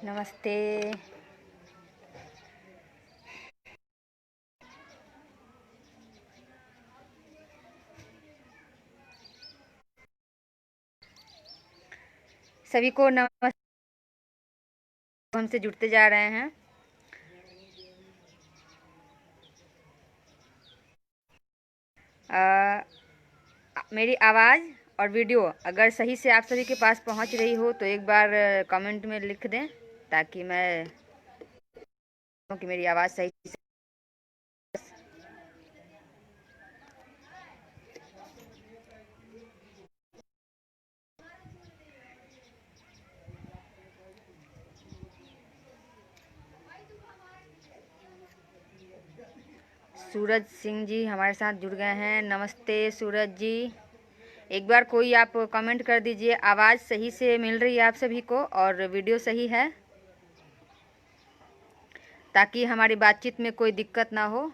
नमस्ते। सभी को नमस्ते। हमसे जुड़ते जा रहे हैं। मेरी आवाज़ और वीडियो अगर सही से आप सभी के पास पहुंच रही हो तो एक बार कमेंट में लिख दें, ताकि मैं कि मेरी आवाज़ सही से। सूरज सिंह जी हमारे साथ जुड़ गए हैं। नमस्ते सूरज जी। एक बार कोई आप कमेंट कर दीजिए, आवाज़ सही से मिल रही है आप सभी को और वीडियो सही है, ताकि हमारी बातचीत में कोई दिक्कत ना हो।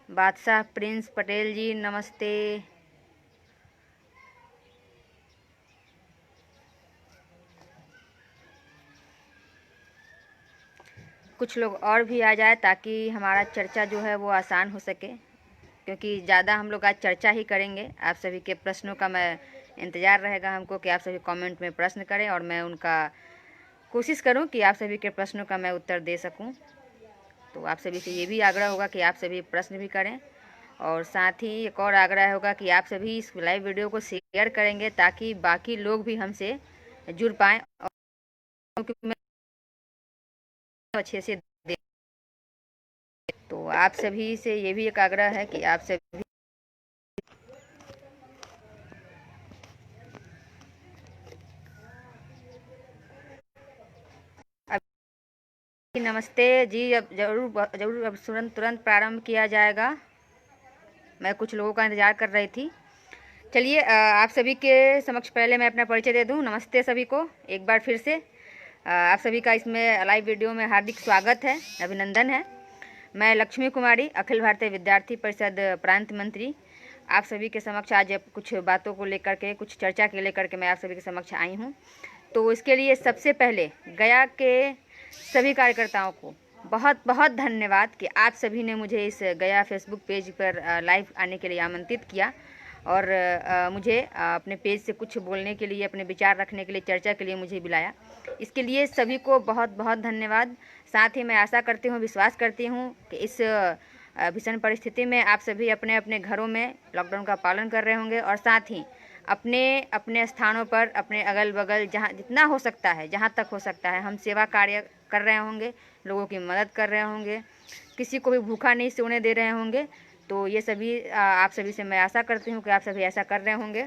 बादशाह प्रिंस पटेल जी नमस्ते। कुछ लोग और भी आ जाए ताकि हमारा चर्चा जो है वो आसान हो सके, क्योंकि ज़्यादा हम लोग आज चर्चा ही करेंगे। आप सभी के प्रश्नों का मैं इंतज़ार रहेगा हमको कि आप सभी कमेंट में प्रश्न करें और मैं उनका कोशिश करूं कि आप सभी के प्रश्नों का मैं उत्तर दे सकूं। तो आप सभी से ये भी आग्रह होगा कि आप सभी प्रश्न भी करें, और साथ ही एक और आग्रह होगा कि आप सभी इस लाइव वीडियो को शेयर करेंगे ताकि बाकी लोग भी हमसे जुड़ पाएँ और मैं अच्छे से दे। तो आप सभी से ये भी एक आग्रह है कि आप सभी नमस्ते जी। अब जरूर अब तुरंत प्रारंभ किया जाएगा। मैं कुछ लोगों का इंतज़ार कर रही थी। चलिए आप सभी के समक्ष पहले मैं अपना परिचय दे दूं। नमस्ते सभी को एक बार फिर से। आप सभी का इसमें लाइव वीडियो में हार्दिक स्वागत है, अभिनंदन है। मैं लक्ष्मी कुमारी, अखिल भारतीय विद्यार्थी परिषद प्रांत मंत्री, आप सभी के समक्ष आज कुछ बातों को लेकर के, कुछ चर्चा के लेकर के मैं आप सभी के समक्ष आई हूँ। तो इसके लिए सबसे पहले गया के सभी कार्यकर्ताओं को बहुत बहुत धन्यवाद कि आप सभी ने मुझे इस गया फेसबुक पेज पर लाइव आने के लिए आमंत्रित किया और मुझे अपने पेज से कुछ बोलने के लिए, अपने विचार रखने के लिए, चर्चा के लिए मुझे बुलाया। इसके लिए सभी को बहुत बहुत धन्यवाद। साथ ही मैं आशा करती हूँ, विश्वास करती हूँ कि इस भीषण परिस्थिति में आप सभी अपने अपने घरों में लॉकडाउन का पालन कर रहे होंगे और साथ ही अपने अपने स्थानों पर, अपने अगल बगल जहाँ जितना हो सकता है, जहाँ तक हो सकता है, हम सेवा कार्य कर रहे होंगे, लोगों की मदद कर रहे होंगे, किसी को भी भूखा नहीं सोने दे रहे होंगे। तो ये सभी आप सभी से मैं आशा करती हूँ कि आप सभी ऐसा कर रहे होंगे।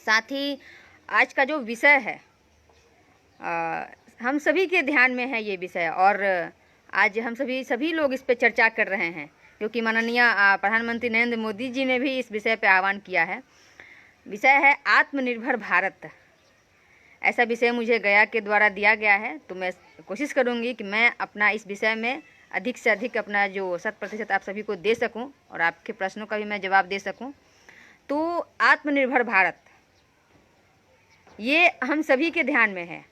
साथ ही आज का जो विषय है, हम सभी के ध्यान में है ये विषय, और आज हम सभी लोग इस पे चर्चा कर रहे हैं, क्योंकि माननीय प्रधानमंत्री नरेंद्र मोदी जी ने भी इस विषय पे आह्वान किया है। विषय है आत्मनिर्भर भारत। ऐसा विषय मुझे गया के द्वारा दिया गया है, तो मैं कोशिश करूंगी कि मैं अपना इस विषय में अधिक से अधिक अपना जो 100% आप सभी को दे सकूं और आपके प्रश्नों का भी मैं जवाब दे सकूं। तो आत्मनिर्भर भारत ये हम सभी के ध्यान में है,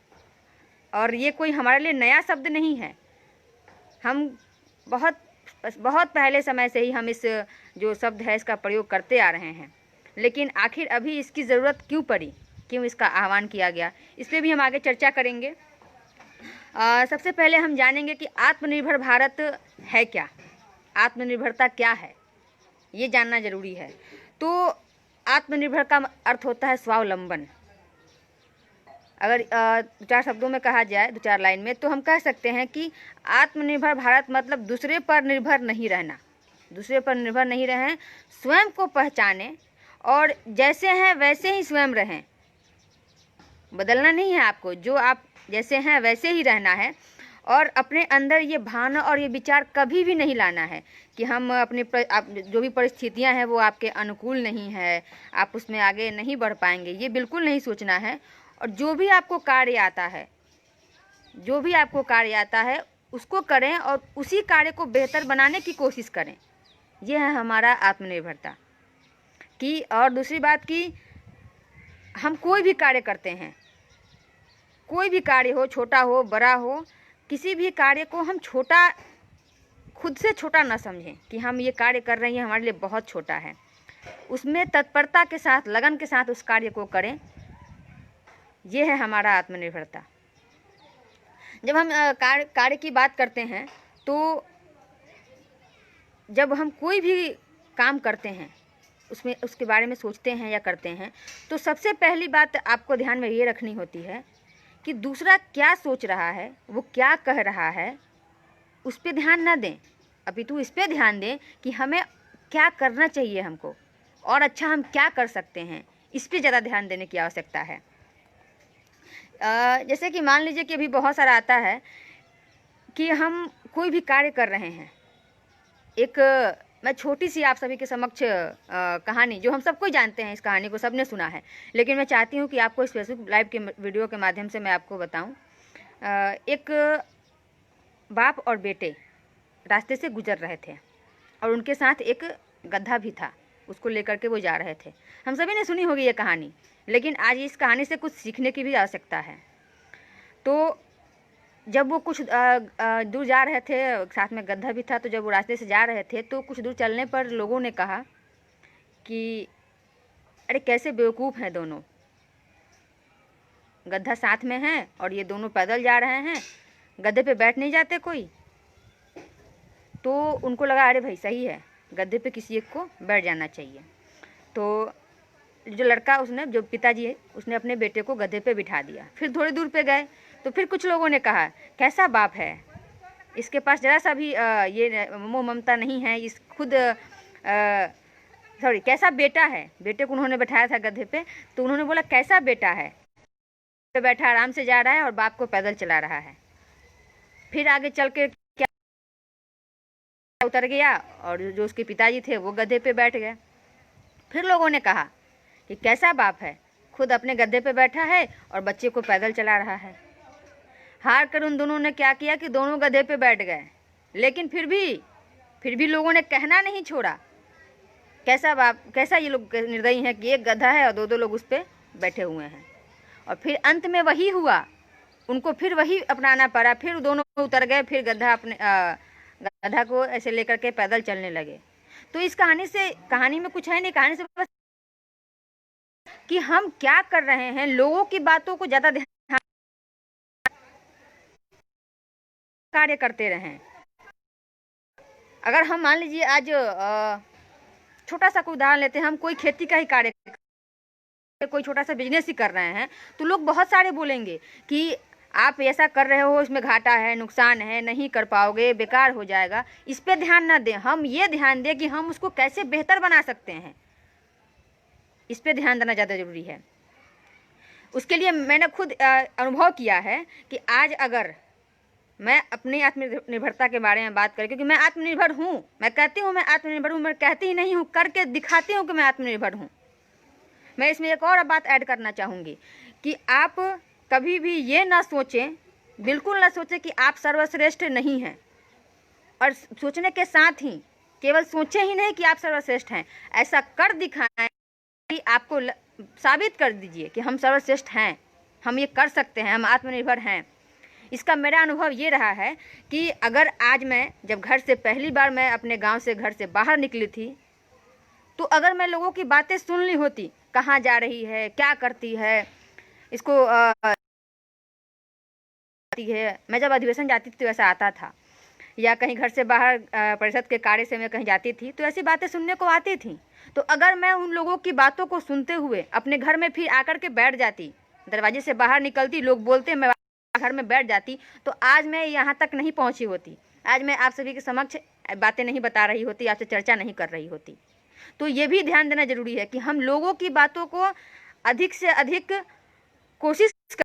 और ये कोई हमारे लिए नया शब्द नहीं है। हम बहुत बहुत पहले समय से ही हम इस जो शब्द है इसका प्रयोग करते आ रहे हैं, लेकिन आखिर अभी इसकी ज़रूरत क्यों पड़ी, क्यों इसका आह्वान किया गया, इस पर भी हम आगे चर्चा करेंगे। सबसे पहले हम जानेंगे कि आत्मनिर्भर भारत है क्या, आत्मनिर्भरता क्या है, ये जानना जरूरी है। तो आत्मनिर्भर का अर्थ होता है स्वावलंबन। अगर दो चार शब्दों में कहा जाए, दो चार लाइन में, तो हम कह सकते हैं कि आत्मनिर्भर भारत मतलब दूसरे पर निर्भर नहीं रहना, दूसरे पर निर्भर नहीं रहें, स्वयं को पहचाने और जैसे हैं वैसे ही स्वयं रहें। बदलना नहीं है आपको, जो आप जैसे हैं वैसे ही रहना है, और अपने अंदर ये भावना और ये विचार कभी भी नहीं लाना है कि हम अपने जो भी परिस्थितियां हैं वो आपके अनुकूल नहीं है, आप उसमें आगे नहीं बढ़ पाएंगे, ये बिल्कुल नहीं सोचना है। और जो भी आपको कार्य आता है, जो भी आपको कार्य आता है उसको करें और उसी कार्य को बेहतर बनाने की कोशिश करें। ये है हमारा आत्मनिर्भरता की। और दूसरी बात कि हम कोई भी कार्य करते हैं, कोई भी कार्य हो, छोटा हो बड़ा हो, किसी भी कार्य को हम छोटा, खुद से छोटा ना समझें कि हम ये कार्य कर रहे हैं हमारे लिए बहुत छोटा है। उसमें तत्परता के साथ, लगन के साथ उस कार्य को करें। ये है हमारा आत्मनिर्भरता। जब हम कार्य की बात करते हैं तो जब हम कोई भी काम करते हैं उसमें उसके बारे में सोचते हैं या करते हैं तो सबसे पहली बात आपको ध्यान में ये रखनी होती है कि दूसरा क्या सोच रहा है, वो क्या कह रहा है, उस पर ध्यान ना दें, अपितु इस पर ध्यान दें कि हमें क्या करना चाहिए, हमको और अच्छा हम क्या कर सकते हैं, इस पर ज़्यादा ध्यान देने की आवश्यकता है। जैसे कि मान लीजिए कि अभी बहुत सारा आता है कि हम कोई भी कार्य कर रहे हैं। एक मैं छोटी सी आप सभी के समक्ष कहानी, जो हम सबको जानते हैं, इस कहानी को सबने सुना है, लेकिन मैं चाहती हूँ कि आपको इस फेसबुक लाइव के वीडियो के माध्यम से मैं आपको बताऊँ। एक बाप और बेटे रास्ते से गुजर रहे थे और उनके साथ एक गधा भी था, उसको लेकर के वो जा रहे थे। हम सभी ने सुनी होगी ये कहानी, लेकिन आज इस कहानी से कुछ सीखने की भी आवश्यकता है। तो जब वो कुछ दूर जा रहे थे, साथ में गधा भी था, तो जब वो रास्ते से जा रहे थे तो कुछ दूर चलने पर लोगों ने कहा कि अरे कैसे बेवकूफ़ हैं दोनों, गधा साथ में है और ये दोनों पैदल जा रहे हैं, गधे पे बैठ नहीं जाते कोई। तो उनको लगा अरे भाई सही है, गधे पे किसी एक को बैठ जाना चाहिए। तो जो लड़का, उसने, जो पिताजी है, उसने अपने बेटे को गधे पे बिठा दिया। फिर थोड़ी दूर पे गए तो फिर कुछ लोगों ने कहा कैसा बाप है, इसके पास जरा सा भी ये मोह ममता नहीं है, इस खुद सॉरी कैसा बेटा है। बेटे को उन्होंने बैठाया था गधे पे, तो उन्होंने बोला कैसा बेटा है, पे बैठा आराम से जा रहा है और बाप को पैदल चला रहा है। फिर आगे चल के क्या उतर गया और जो उसके पिताजी थे वो गधे पे बैठ गए। फिर लोगों ने कहा कि कैसा बाप है, खुद अपने गधे पे बैठा है और बच्चे को पैदल चला रहा है। हार कर उन दोनों ने क्या किया कि दोनों गधे पे बैठ गए, लेकिन फिर भी लोगों ने कहना नहीं छोड़ा कैसा बाप, कैसा ये लोग निर्दयी हैं कि एक गधा है और दो लोग उस पर बैठे हुए हैं। और फिर अंत में वही हुआ, उनको फिर वही अपनाना पड़ा। फिर दोनों उतर गए, फिर गधा को ऐसे लेकर के पैदल चलने लगे। तो इस कहानी में कुछ है नहीं, कहानी से बस कि हम क्या कर रहे हैं, लोगों की बातों को ज़्यादा ध्यान कार्य करते रहें। अगर हम मान लीजिए आज छोटा सा कोई उदाहरण लेते हैं, हम कोई खेती का ही कार्य, कोई छोटा सा बिजनेस ही कर रहे हैं, तो लोग बहुत सारे बोलेंगे कि आप ऐसा कर रहे हो, इसमें घाटा है, नुकसान है, नहीं कर पाओगे, बेकार हो जाएगा। इस पे ध्यान ना दें, हम ये ध्यान दें कि हम उसको कैसे बेहतर बना सकते हैं, इस पे ध्यान देना ज़्यादा ज़रूरी है। उसके लिए मैंने खुद अनुभव किया है कि आज अगर मैं अपनी आत्मनिर्भरता के बारे में बात करें, क्योंकि मैं आत्मनिर्भर हूँ, मैं कहती हूँ मैं आत्मनिर्भर हूँ, मैं कहती ही नहीं हूँ, करके दिखाती हूँ कि मैं आत्मनिर्भर हूँ। मैं इसमें एक और बात ऐड करना चाहूँगी कि आप कभी भी ये ना सोचें, बिल्कुल ना सोचें कि आप सर्वश्रेष्ठ नहीं हैं, और सोचने के साथ ही केवल सोचें ही नहीं कि आप सर्वश्रेष्ठ हैं, ऐसा कर दिखाएं कि आपको साबित कर दीजिए कि हम सर्वश्रेष्ठ हैं, हम ये कर सकते हैं, हम आत्मनिर्भर हैं। इसका मेरा अनुभव ये रहा है कि अगर आज मैं, जब घर से पहली बार मैं अपने गांव से, घर से बाहर निकली थी, तो अगर मैं लोगों की बातें सुन ली होती, कहाँ जा रही है, क्या करती है, इसको है, मैं जब अधिवेशन जाती थी तो ऐसा आता था, या कहीं घर से बाहर परिषद के कार्य से मैं कहीं जाती थी तो ऐसी बातें सुनने को आती थी। तो अगर मैं उन लोगों की बातों को सुनते हुए अपने घर में फिर आकर के बैठ जाती, दरवाजे से बाहर निकलती, लोग बोलते, मैं घर में बैठ जाती, तो आज मैं यहाँ तक नहीं पहुँची होती, आज मैं आप सभी के समक्ष बातें नहीं बता रही होती, आपसे चर्चा नहीं कर रही होती। तो ये भी ध्यान देना जरूरी है कि हम लोगों की बातों को अधिक से अधिक कोशिश कर,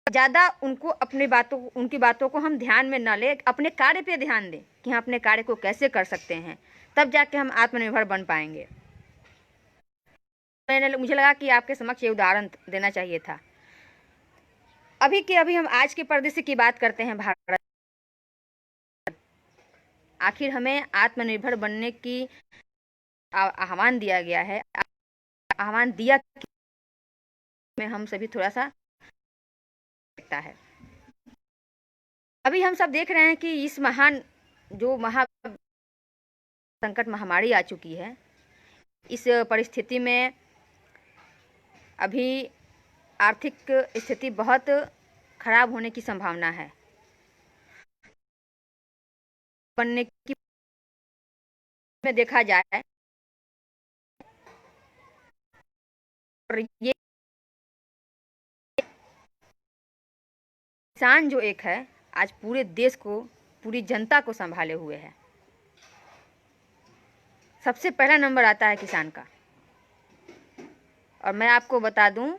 ज़्यादा उनकी बातों को हम ध्यान में न ले, अपने कार्य पे ध्यान दें कि हम अपने कार्य को कैसे कर सकते हैं, तब जाके हम आत्मनिर्भर बन पाएंगे। मुझे लगा कि आपके समक्ष ये उदाहरण देना चाहिए था। अभी हम आज के परिदृश्य की बात करते हैं। भारत, आखिर हमें आत्मनिर्भर बनने की आह्वान दिया गया है, आह्वान दिया में हम सभी थोड़ा सा आवश्यकता है। अभी हम सब देख रहे हैं कि इस महान जो संकट महामारी आ चुकी है, इस परिस्थिति में अभी आर्थिक स्थिति बहुत खराब होने की संभावना है, बनने की में देखा जाए। और ये किसान जो एक है, आज पूरे देश को, पूरी जनता को संभाले हुए है। सबसे पहला नंबर आता है किसान का। और मैं आपको बता दूं,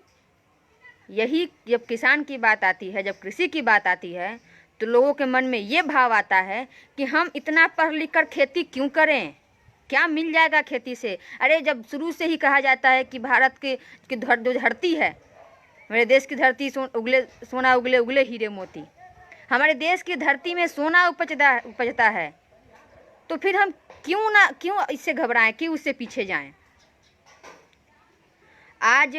यही जब किसान की बात आती है, जब कृषि की बात आती है, तो लोगों के मन में ये भाव आता है कि हम इतना पढ़ लिख कर खेती क्यों करें, क्या मिल जाएगा खेती से। अरे जब शुरू से ही कहा जाता है कि भारत की जो धरती है, मेरे देश की धरती सोना उगले उगले हीरे मोती, हमारे देश की धरती में सोना उपजता है, तो फिर हम क्यों इससे घबराएं, क्यों उससे पीछे जाएं। आज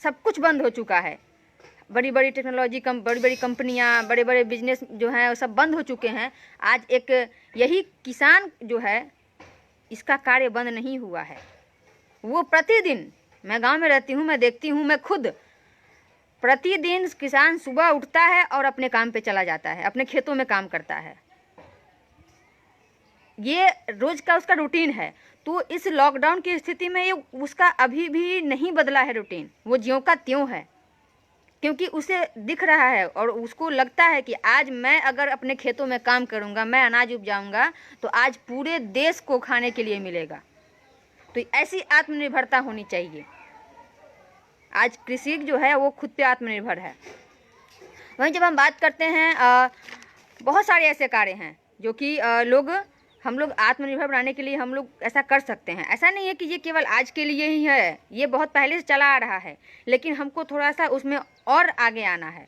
सब कुछ बंद हो चुका है, बड़ी बड़ी टेक्नोलॉजी बड़ी बड़ी कंपनियां, बड़े बड़े बिजनेस जो हैं वो सब बंद हो चुके हैं। आज एक यही किसान जो है, इसका कार्य बंद नहीं हुआ है। वो प्रतिदिन, मैं गांव में रहती हूँ, मैं देखती हूँ, मैं खुद प्रतिदिन किसान सुबह उठता है और अपने काम पे चला जाता है, अपने खेतों में काम करता है। ये रोज का उसका रूटीन है। तो इस लॉकडाउन की स्थिति में ये उसका अभी भी नहीं बदला है रूटीन, वो ज्यों का त्यों है, क्योंकि उसे दिख रहा है और उसको लगता है कि आज मैं अगर अपने खेतों में काम करूंगा, मैं अनाज उपजाऊंगा, तो आज पूरे देश को खाने के लिए मिलेगा। तो ऐसी आत्मनिर्भरता होनी चाहिए। आज कृषि जो है वो खुद पे आत्मनिर्भर है। वहीं जब हम बात करते हैं, बहुत सारे ऐसे कार्य हैं जो कि हम लोग आत्मनिर्भर बनाने के लिए हम लोग ऐसा कर सकते हैं। ऐसा नहीं है कि ये केवल आज के लिए ही है, ये बहुत पहले से चला आ रहा है, लेकिन हमको थोड़ा सा उसमें और आगे आना है,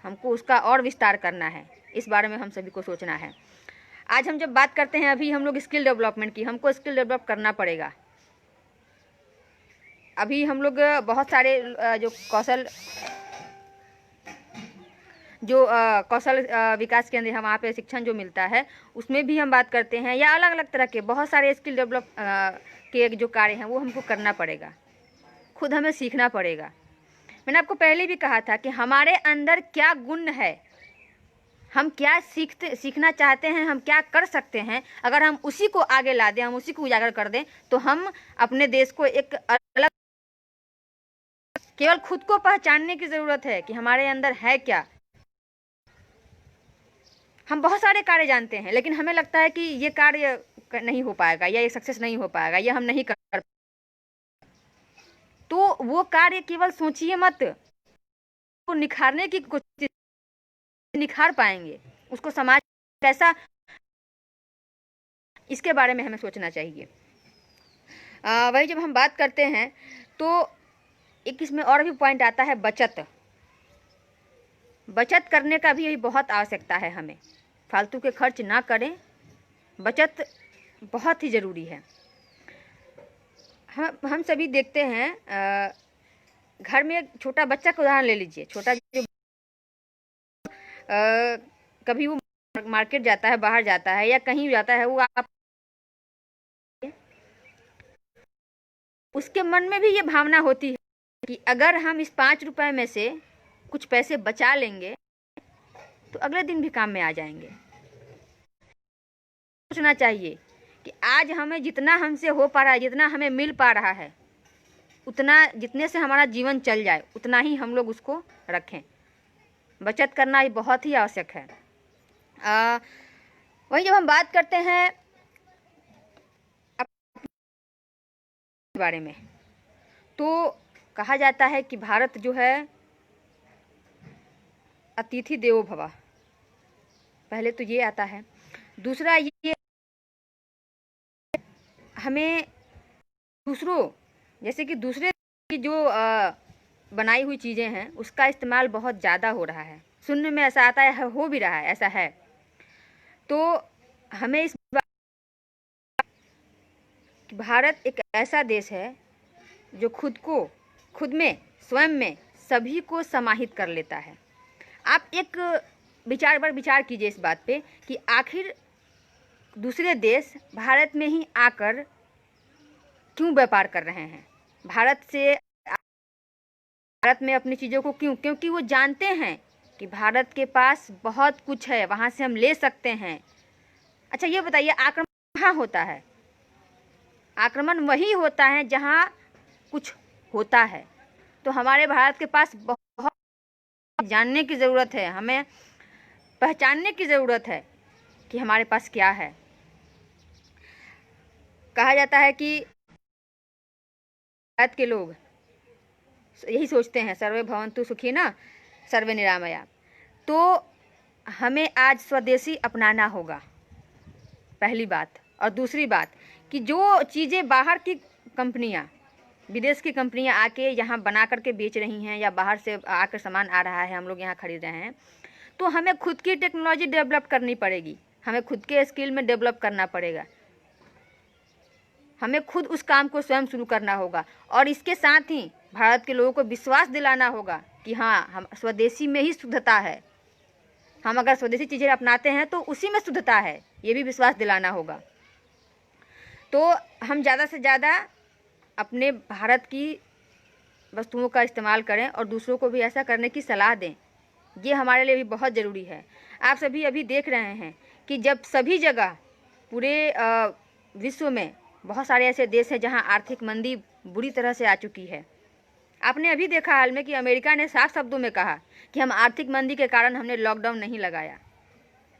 हमको उसका और विस्तार करना है। इस बारे में हम सभी को सोचना है। आज हम जब बात करते हैं अभी हम लोग स्किल डेवलपमेंट की, हमको स्किल डेवलप करना पड़ेगा। अभी हम लोग बहुत सारे जो कौशल विकास केंद्र है, वहाँ पे शिक्षण जो मिलता है, उसमें भी हम बात करते हैं, या अलग अलग तरह के बहुत सारे स्किल डेवलप के जो कार्य हैं वो हमको करना पड़ेगा, खुद हमें सीखना पड़ेगा। मैंने आपको पहले भी कहा था कि हमारे अंदर क्या गुण है, हम क्या सीखना चाहते हैं, हम क्या कर सकते हैं, अगर हम उसी को आगे ला दें, हम उसी को उजागर कर दें, तो हम अपने देश को एक अलग, केवल खुद को पहचानने की ज़रूरत है कि हमारे अंदर है क्या। हम बहुत सारे कार्य जानते हैं, लेकिन हमें लगता है कि ये कार्य नहीं हो पाएगा, या ये सक्सेस नहीं हो पाएगा, या हम नहीं कर, तो वो कार्य केवल सोचिए मत, वो निखारने की कोशिश, निखार पाएंगे उसको समाज कैसा, इसके बारे में हमें सोचना चाहिए। वही जब हम बात करते हैं तो एक इसमें और भी पॉइंट आता है, बचत करने का भी बहुत आवश्यकता है। हमें फालतू के खर्च ना करें, बचत बहुत ही ज़रूरी है। हम सभी देखते हैं, घर में एक छोटा बच्चा का उदाहरण ले लीजिए। छोटा जो कभी वो मार्केट जाता है, बाहर जाता है या कहीं जाता है, वो आप उसके मन में भी ये भावना होती है कि अगर हम इस 5 रुपए में से कुछ पैसे बचा लेंगे तो अगले दिन भी काम में आ जाएंगे। सोचना चाहिए कि आज हमें जितना हमसे हो पा रहा है, जितना हमें मिल पा रहा है, उतना, जितने से हमारा जीवन चल जाए, उतना ही हम लोग उसको रखें। बचत करना ही बहुत ही आवश्यक है। वहीं जब हम बात करते हैं बारे में, तो कहा जाता है कि भारत जो है अतिथि देवो भव, पहले तो ये आता है। दूसरा ये हमें दूसरों, जैसे कि दूसरे की जो बनाई हुई चीज़ें हैं उसका इस्तेमाल बहुत ज़्यादा हो रहा है, सुनने में ऐसा आता है, हो भी रहा है, ऐसा है। तो हमें इस भारत एक ऐसा देश है जो खुद खुद में, स्वयं में सभी को समाहित कर लेता है। आप एक विचार पर विचार कीजिए इस बात पे कि आखिर दूसरे देश भारत में ही आकर क्यों व्यापार कर रहे हैं, भारत में अपनी चीज़ों को क्यों? क्योंकि वो जानते हैं कि भारत के पास बहुत कुछ है, वहाँ से हम ले सकते हैं। अच्छा ये बताइए, आक्रमण कहाँ होता है? आक्रमण वही होता है जहाँ कुछ होता है। तो हमारे भारत के पास बहुत जानने की ज़रूरत है, हमें पहचानने की ज़रूरत है कि हमारे पास क्या है। कहा जाता है कि भारत के लोग यही सोचते हैं, सर्वे भवन्तु सुखिनः सर्वे निरामया। तो हमें आज स्वदेशी अपनाना होगा, पहली बात। और दूसरी बात कि जो चीज़ें बाहर की कंपनियां, विदेश की कंपनियां आके यहाँ बना करके बेच रही हैं, या बाहर से आकर सामान आ रहा है, हम लोग यहाँ खरीद रहे हैं, तो हमें खुद की टेक्नोलॉजी डेवलप करनी पड़ेगी, हमें खुद के स्किल में डेवलप करना पड़ेगा, हमें खुद उस काम को स्वयं शुरू करना होगा। और इसके साथ ही भारत के लोगों को विश्वास दिलाना होगा कि हाँ, हम स्वदेशी में ही शुद्धता है, हम अगर स्वदेशी चीज़ें अपनाते हैं तो उसी में शुद्धता है, ये भी विश्वास दिलाना होगा। तो हम ज़्यादा से ज़्यादा अपने भारत की वस्तुओं का इस्तेमाल करें और दूसरों को भी ऐसा करने की सलाह दें, ये हमारे लिए भी बहुत ज़रूरी है। आप सभी अभी देख रहे हैं कि जब सभी जगह पूरे विश्व में बहुत सारे ऐसे देश हैं जहां आर्थिक मंदी बुरी तरह से आ चुकी है। आपने अभी देखा हाल में कि अमेरिका ने साफ शब्दों में कहा कि हम आर्थिक मंदी के कारण हमने लॉकडाउन नहीं लगाया।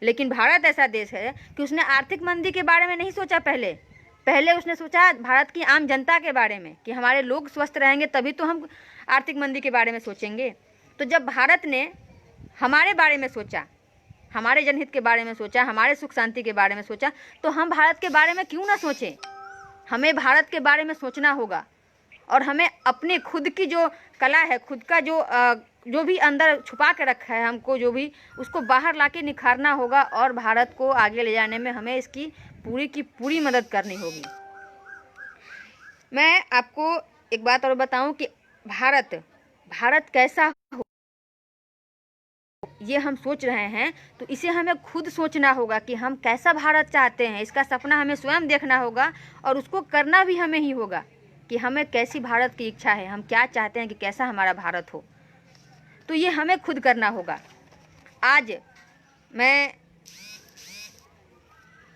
लेकिन भारत ऐसा देश है कि उसने आर्थिक मंदी के बारे में नहीं सोचा, पहले उसने सोचा भारत की आम जनता के बारे में कि हमारे लोग स्वस्थ रहेंगे तभी तो हम आर्थिक मंदी के बारे में सोचेंगे। तो जब भारत ने हमारे बारे में सोचा, हमारे जनहित के बारे में सोचा, हमारे सुख शांति के बारे में सोचा, तो हम भारत के बारे में क्यों ना सोचें? हमें भारत के बारे में सोचना होगा और हमें अपने खुद की जो कला है, खुद का जो भी अंदर छुपा के रखा है हमको, जो भी उसको बाहर लाके निखारना होगा और भारत को आगे ले जाने में हमें इसकी पूरी की पूरी मदद करनी होगी। मैं आपको एक बात और बताऊं कि भारत कैसा हो, ये हम सोच रहे हैं तो इसे हमें खुद सोचना होगा कि हम कैसा भारत चाहते हैं। इसका सपना हमें स्वयं देखना होगा और उसको करना भी हमें ही होगा कि हमें कैसी भारत की इच्छा है, हम क्या चाहते हैं कि कैसा हमारा भारत हो। तो ये हमें खुद करना होगा। आज मैं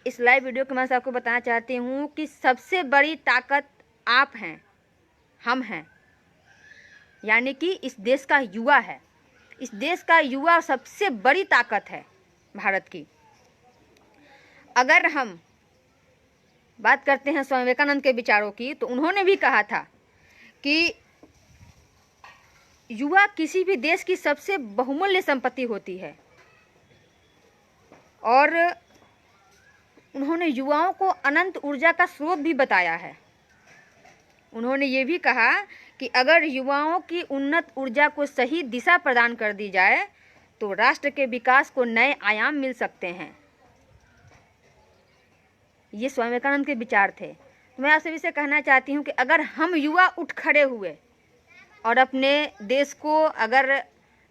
इस लाइव वीडियो के माध्यम से आपको बताना चाहती हूँ कि सबसे बड़ी ताकत आप हैं, हम हैं, यानी कि इस देश का युवा है। इस देश का युवा सबसे बड़ी ताकत है भारत की। अगर हम बात करते हैं स्वामी विवेकानंद के विचारों की, तो उन्होंने भी कहा था कि युवा किसी भी देश की सबसे बहुमूल्य संपत्ति होती है। और उन्होंने युवाओं को अनंत ऊर्जा का स्रोत भी बताया है। उन्होंने ये भी कहा कि अगर युवाओं की उन्नत ऊर्जा को सही दिशा प्रदान कर दी जाए तो राष्ट्र के विकास को नए आयाम मिल सकते हैं। ये स्वामी विवेकानंद के विचार थे। तो मैं आप सभी से कहना चाहती हूँ कि अगर हम युवा उठ खड़े हुए और अपने देश को, अगर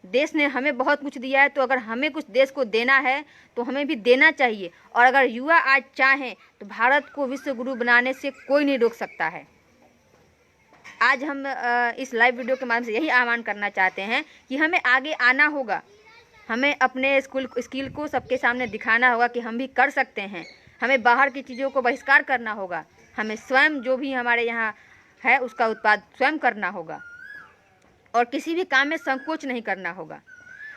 देश ने हमें बहुत कुछ दिया है तो अगर हमें कुछ देश को देना है तो हमें भी देना चाहिए। और अगर युवा आज चाहें तो भारत को विश्व गुरु बनाने से कोई नहीं रोक सकता है। आज हम इस लाइव वीडियो के माध्यम से यही आह्वान करना चाहते हैं कि हमें आगे आना होगा, हमें अपने स्किल को सबके सामने दिखाना होगा कि हम भी कर सकते हैं। हमें बाहर की चीज़ों को बहिष्कार करना होगा, हमें स्वयं जो भी हमारे यहाँ है उसका उत्पाद स्वयं करना होगा और किसी भी काम में संकोच नहीं करना होगा।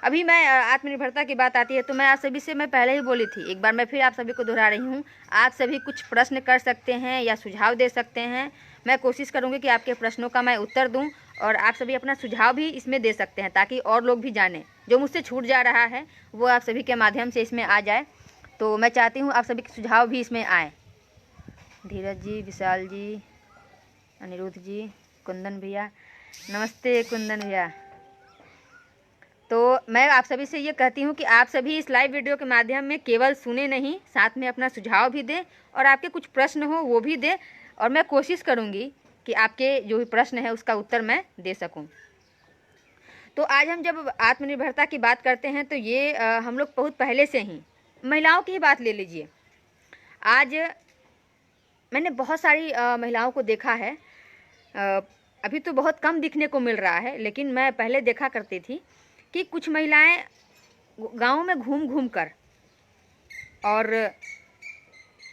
अभी मैं आत्मनिर्भरता की बात आती है तो मैं आप सभी से, मैं पहले ही बोली थी, एक बार मैं फिर आप सभी को दोहरा रही हूँ, आप सभी कुछ प्रश्न कर सकते हैं या सुझाव दे सकते हैं। मैं कोशिश करूँगी कि आपके प्रश्नों का मैं उत्तर दूँ और आप सभी अपना सुझाव भी इसमें दे सकते हैं ताकि और लोग भी जानें। जो मुझसे छूट जा रहा है वो आप सभी के माध्यम से इसमें आ जाए। तो मैं चाहती हूँ आप सभी के सुझाव भी इसमें आए। धीरज जी, विशाल जी, अनिरुद्ध जी, कुंदन भैया, नमस्ते कुंदन भैया। तो मैं आप सभी से ये कहती हूँ कि आप सभी इस लाइव वीडियो के माध्यम में केवल सुने नहीं, साथ में अपना सुझाव भी दें और आपके कुछ प्रश्न हो वो भी दें। और मैं कोशिश करूँगी कि आपके जो भी प्रश्न है उसका उत्तर मैं दे सकूं। तो आज हम जब आत्मनिर्भरता की बात करते हैं तो ये हम लोग बहुत पहले से ही, महिलाओं की ही बात ले लीजिए। आज मैंने बहुत सारी महिलाओं को देखा है, अभी तो बहुत कम दिखने को मिल रहा है, लेकिन मैं पहले देखा करती थी कि कुछ महिलाएं गाँव में घूम घूम कर और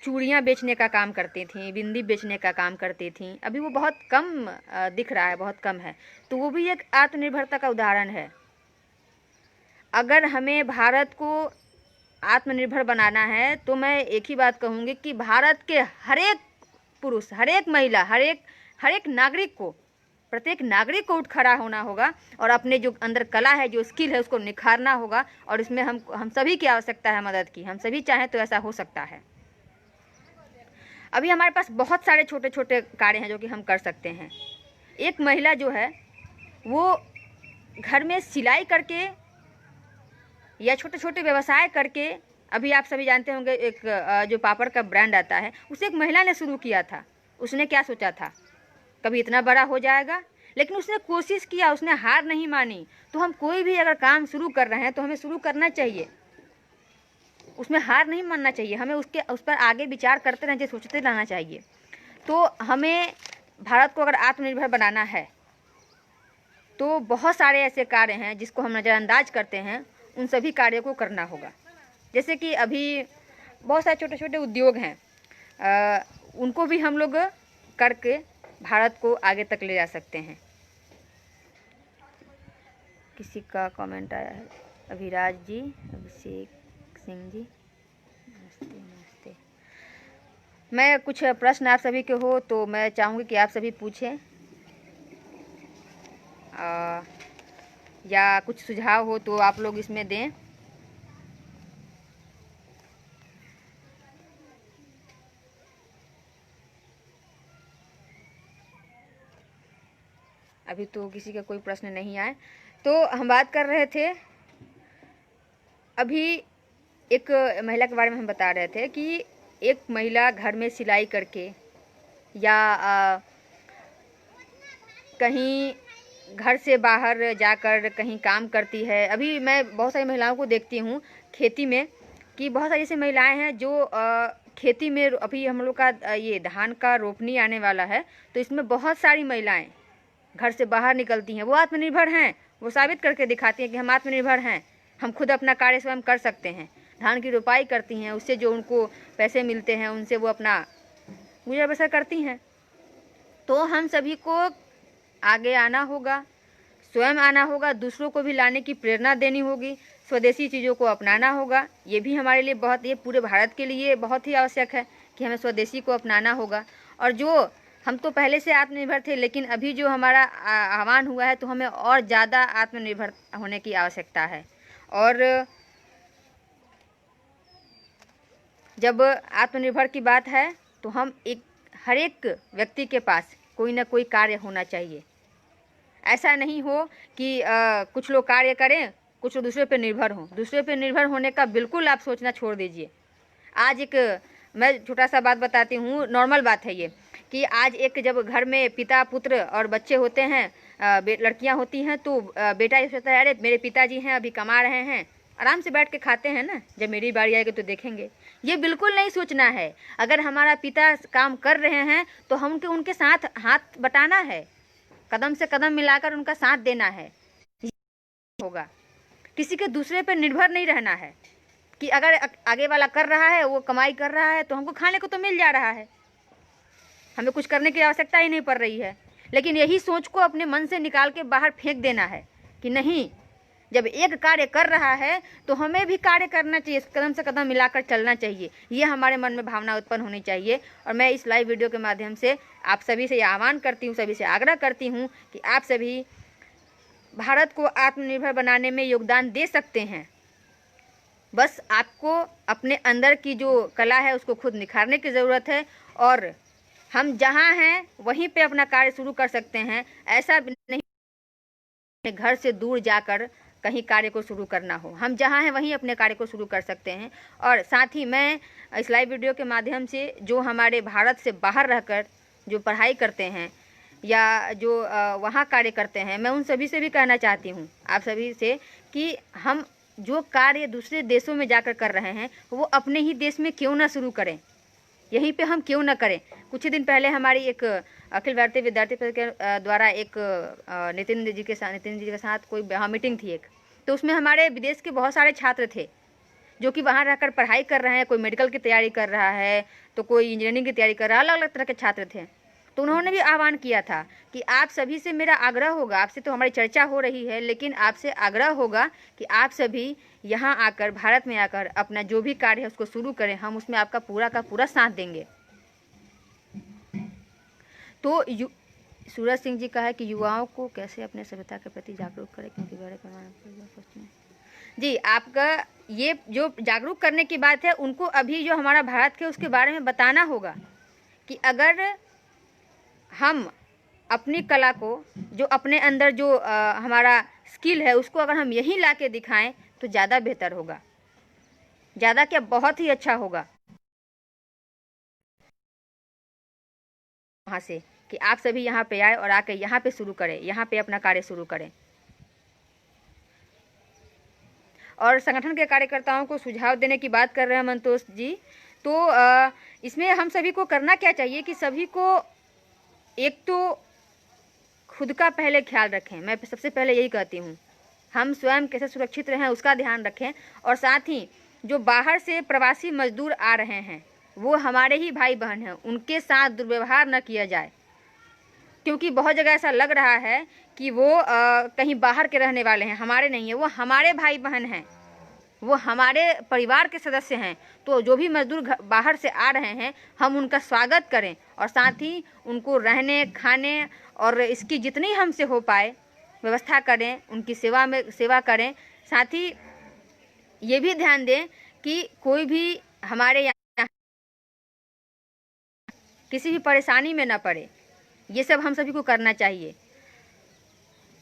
चूड़ियाँ बेचने का काम करती थीं, बिंदी बेचने का काम करती थीं। अभी वो बहुत कम दिख रहा है, बहुत कम है। तो वो भी एक आत्मनिर्भरता का उदाहरण है। अगर हमें भारत को आत्मनिर्भर बनाना है तो मैं एक ही बात कहूँगी कि भारत के हर एक पुरुष, हर एक महिला, हर एक नागरिक को, प्रत्येक नागरिक को उठ खड़ा होना होगा और अपने जो अंदर कला है, जो स्किल है, उसको निखारना होगा। और इसमें हम सभी की आवश्यकता है मदद की। हम सभी चाहें तो ऐसा हो सकता है। अभी हमारे पास बहुत सारे छोटे छोटे कार्य हैं जो कि हम कर सकते हैं। एक महिला जो है वो घर में सिलाई करके या छोटे छोटे व्यवसाय करके, अभी आप सभी जानते होंगे एक जो पापड़ का ब्रांड आता है, उसे एक महिला ने शुरू किया था। उसने क्या सोचा था, कभी इतना बड़ा हो जाएगा, लेकिन उसने कोशिश किया, उसने हार नहीं मानी। तो हम कोई भी अगर काम शुरू कर रहे हैं तो हमें शुरू करना चाहिए, उसमें हार नहीं मानना चाहिए। हमें उस पर आगे विचार करते रहना चाहिए, सोचते रहना चाहिए। तो हमें भारत को अगर आत्मनिर्भर बनाना है तो बहुत सारे ऐसे कार्य हैं जिसको हम नज़रअंदाज करते हैं, उन सभी कार्यों को करना होगा। जैसे कि अभी बहुत सारे छोटे छोटे उद्योग हैं, उनको भी हम लोग करके भारत को आगे तक ले जा सकते हैं। किसी का कमेंट आया है, अभिराज जी, अभिषेक सिंह जी, नमस्ते नमस्ते। मैं कुछ प्रश्न आप सभी के हो तो मैं चाहूँगी कि आप सभी पूछें, या कुछ सुझाव हो तो आप लोग इसमें दें। अभी तो किसी का कोई प्रश्न नहीं आए। तो हम बात कर रहे थे, अभी एक महिला के बारे में हम बता रहे थे कि एक महिला घर में सिलाई करके या कहीं घर से बाहर जाकर कहीं काम करती है। अभी मैं बहुत सारी महिलाओं को देखती हूँ खेती में, कि बहुत सारी ऐसी महिलाएं हैं जो खेती में, अभी हम लोग का ये धान का रोपनी आने वाला है, तो इसमें बहुत सारी महिलाएं घर से बाहर निकलती हैं। वो आत्मनिर्भर हैं, वो साबित करके दिखाती हैं कि हम आत्मनिर्भर हैं, हम खुद अपना कार्य स्वयं कर सकते हैं। धान की रोपाई करती हैं, उससे जो उनको पैसे मिलते हैं उनसे वो अपना गुजर बसर करती हैं। तो हम सभी को आगे आना होगा, स्वयं आना होगा, दूसरों को भी लाने की प्रेरणा देनी होगी, स्वदेशी चीज़ों को अपनाना होगा। ये भी हमारे लिए बहुत, ये पूरे भारत के लिए बहुत ही आवश्यक है कि हमें स्वदेशी को अपनाना होगा। और जो हम तो पहले से आत्मनिर्भर थे, लेकिन अभी जो हमारा आह्वान हुआ है तो हमें और ज़्यादा आत्मनिर्भर होने की आवश्यकता है। और जब आत्मनिर्भर की बात है तो हम हर एक व्यक्ति के पास कोई ना कोई कार्य होना चाहिए। ऐसा नहीं हो कि कुछ लोग कार्य करें, कुछ लोग दूसरे पे निर्भर हों। दूसरे पे निर्भर होने का बिल्कुल आप सोचना छोड़ दीजिए। आज मैं छोटा सा बात बताती हूँ, नॉर्मल बात है ये, कि आज जब घर में पिता पुत्र और बच्चे होते हैं, लड़कियां होती हैं, तो बेटा ये सोचता है, अरे मेरे पिताजी हैं, अभी कमा रहे हैं, आराम से बैठ के खाते हैं ना, जब मेरी बारी आएगी तो देखेंगे। ये बिल्कुल नहीं सोचना है। अगर हमारा पिता काम कर रहे हैं तो हम उनके साथ हाथ बटाना है, कदम से कदम मिलाकर उनका साथ देना है। होगा किसी के दूसरे पर निर्भर नहीं रहना है कि अगर आगे वाला कर रहा है, वो कमाई कर रहा है, तो हमको खाने को तो मिल जा रहा है, हमें कुछ करने की आवश्यकता ही नहीं पड़ रही है। लेकिन यही सोच को अपने मन से निकाल के बाहर फेंक देना है कि नहीं, जब एक कार्य कर रहा है तो हमें भी कार्य करना चाहिए, कदम से कदम मिलाकर चलना चाहिए। ये हमारे मन में भावना उत्पन्न होनी चाहिए। और मैं इस लाइव वीडियो के माध्यम से आप सभी से आह्वान करती हूँ, सभी से आग्रह करती हूँ कि आप सभी भारत को आत्मनिर्भर बनाने में योगदान दे सकते हैं। बस आपको अपने अंदर की जो कला है उसको खुद निखारने की ज़रूरत है। और हम जहाँ हैं वहीं पे अपना कार्य शुरू कर सकते हैं। ऐसा नहीं घर से दूर जाकर कहीं कार्य को शुरू करना हो, हम जहाँ हैं वहीं अपने कार्य को शुरू कर सकते हैं। और साथ ही मैं इस लाइव वीडियो के माध्यम से जो हमारे भारत से बाहर रहकर जो पढ़ाई करते हैं या जो वहाँ कार्य करते हैं, मैं उन सभी से भी कहना चाहती हूँ आप सभी से कि हम जो कार्य दूसरे देशों में जाकर कर रहे हैं वो अपने ही देश में क्यों ना शुरू करें, यहीं पे हम क्यों ना करें। कुछ ही दिन पहले हमारी एक अखिल भारतीय विद्यार्थी परिषद के द्वारा एक नितिन जी के साथ कोई मीटिंग थी एक, तो उसमें हमारे विदेश के बहुत सारे छात्र थे जो कि वहाँ रहकर पढ़ाई कर रहे हैं। कोई मेडिकल की तैयारी कर रहा है तो कोई इंजीनियरिंग की तैयारी कर रहा है, अलग अलग तरह के छात्र थे। तो उन्होंने भी आह्वान किया था कि आप सभी से मेरा आग्रह होगा, आपसे तो हमारी चर्चा हो रही है लेकिन आपसे आग्रह होगा कि आप सभी यहाँ आकर, भारत में आकर अपना जो भी कार्य है उसको शुरू करें, हम उसमें आपका पूरा का पूरा साथ देंगे। तो सूरज सिंह जी का है कि युवाओं को कैसे अपने सभ्यता के प्रति जागरूक करें, क्योंकि बड़े पैमाने जी आपका ये जो जागरूक करने की बात है, उनको अभी जो हमारा भारत के उसके बारे में बताना होगा कि अगर हम अपनी कला को, जो अपने अंदर जो हमारा स्किल है उसको अगर हम यहीं ला के दिखाएं तो ज़्यादा बेहतर होगा, ज़्यादा क्या बहुत ही अच्छा होगा। वहाँ से कि आप सभी यहाँ पे आए और आके यहाँ पे शुरू करें, यहाँ पे अपना कार्य शुरू करें। और संगठन के कार्यकर्ताओं को सुझाव देने की बात कर रहे हैं मंतोष जी, तो इसमें हम सभी को करना क्या चाहिए कि सभी को एक तो खुद का पहले ख्याल रखें। मैं सबसे पहले यही कहती हूँ, हम स्वयं कैसे सुरक्षित रहें उसका ध्यान रखें, और साथ ही जो बाहर से प्रवासी मजदूर आ रहे हैं वो हमारे ही भाई बहन हैं, उनके साथ दुर्व्यवहार न किया जाए, क्योंकि बहुत जगह ऐसा लग रहा है कि वो कहीं बाहर के रहने वाले हैं, हमारे नहीं है, वो हमारे भाई बहन हैं, वो हमारे परिवार के सदस्य हैं। तो जो भी मजदूर बाहर से आ रहे हैं हम उनका स्वागत करें और साथ ही उनको रहने खाने और इसकी जितनी हमसे हो पाए व्यवस्था करें, उनकी सेवा करें। साथ ही ये भी ध्यान दें कि कोई भी हमारे यहाँ किसी भी परेशानी में ना पड़े, ये सब हम सभी को करना चाहिए।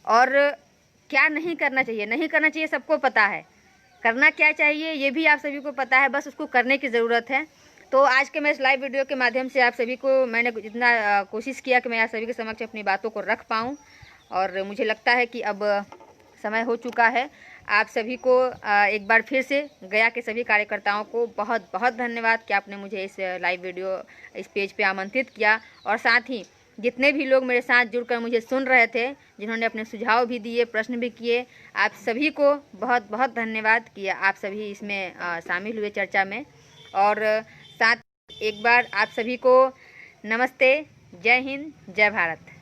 और क्या नहीं करना चाहिए, नहीं करना चाहिए सबको पता है, करना क्या चाहिए ये भी आप सभी को पता है, बस उसको करने की ज़रूरत है। तो आज के मैं इस लाइव वीडियो के माध्यम से आप सभी को मैंने जितना कोशिश किया कि मैं आप सभी के समक्ष अपनी बातों को रख पाऊँ, और मुझे लगता है कि अब समय हो चुका है। आप सभी को एक बार फिर से गया के सभी कार्यकर्ताओं को बहुत बहुत धन्यवाद कि आपने मुझे इस लाइव वीडियो इस पेज पे आमंत्रित किया, और साथ ही जितने भी लोग मेरे साथ जुड़कर मुझे सुन रहे थे, जिन्होंने अपने सुझाव भी दिए, प्रश्न भी किए, आप सभी को बहुत बहुत धन्यवाद कि आप सभी इसमें शामिल हुए चर्चा में। और साथ एक बार आप सभी को नमस्ते, जय हिंद, जय भारत।